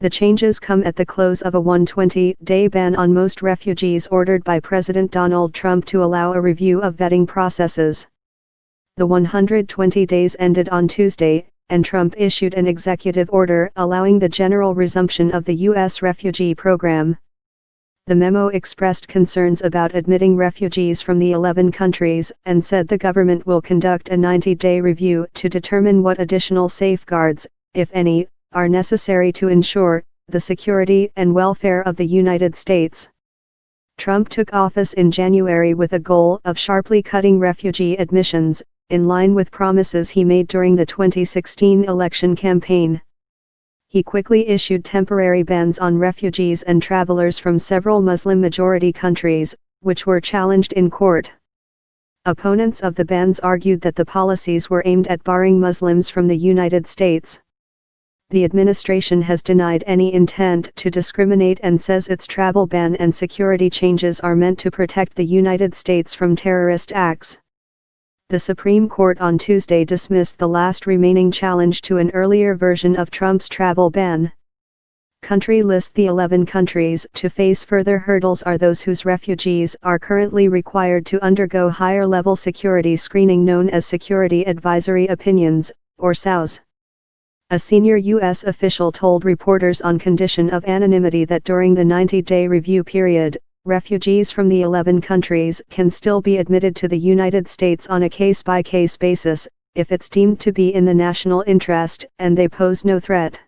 The changes come at the close of a 120-day ban on most refugees ordered by President Donald Trump to allow a review of vetting processes. The 120 days ended on Tuesday, and Trump issued an executive order allowing the general resumption of the U.S. refugee program. The memo expressed concerns about admitting refugees from the 11 countries and said the government will conduct a 90-day review to determine what additional safeguards, if any, are necessary to ensure the security and welfare of the United States. Trump took office in January with a goal of sharply cutting refugee admissions, in line with promises he made during the 2016 election campaign. He quickly issued temporary bans on refugees and travelers from several Muslim-majority countries, which were challenged in court. Opponents of the bans argued that the policies were aimed at barring Muslims from the United States. The administration has denied any intent to discriminate and says its travel ban and security changes are meant to protect the United States from terrorist acts. The Supreme Court on Tuesday dismissed the last remaining challenge to an earlier version of Trump's travel ban. Country list: the 11 countries to face further hurdles are those whose refugees are currently required to undergo higher-level security screening known as Security Advisory Opinions, or SAOs. A senior U.S. official told reporters on condition of anonymity that during the 90-day review period, refugees from the 11 countries can still be admitted to the United States on a case-by-case basis, if it's deemed to be in the national interest and they pose no threat.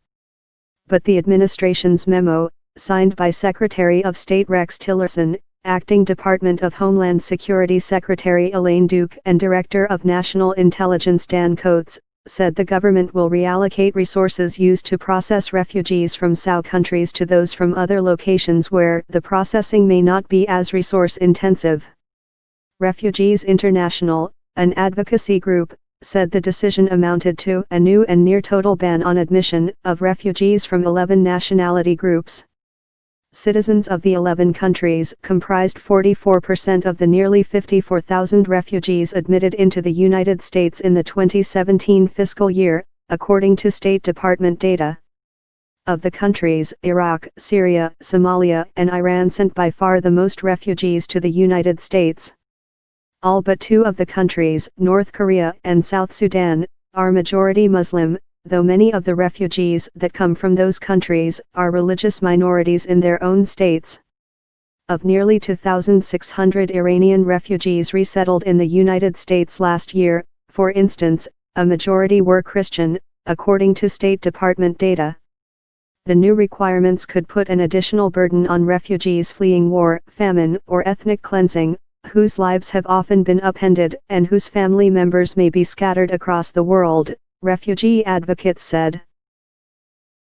But the administration's memo, signed by Secretary of State Rex Tillerson, Acting Department of Homeland Security Secretary Elaine Duke and Director of National Intelligence Dan Coats, said the government will reallocate resources used to process refugees from SAO countries to those from other locations where the processing may not be as resource-intensive. Refugees International, an advocacy group, said the decision amounted to a new and near-total ban on admission of refugees from 11 nationality groups. Citizens of the 11 countries comprised 44% of the nearly 54,000 refugees admitted into the United States in the 2017 fiscal year, according to State Department data. Of the countries, Iraq, Syria, Somalia, and Iran sent by far the most refugees to the United States. All but two of the countries, North Korea and South Sudan, are majority Muslim, though many of the refugees that come from those countries are religious minorities in their own states. Of nearly 2,600 Iranian refugees resettled in the United States last year, for instance, a majority were Christian, according to State Department data. The new requirements could put an additional burden on refugees fleeing war, famine, or ethnic cleansing, whose lives have often been upended and whose family members may be scattered across the world, refugee advocates said.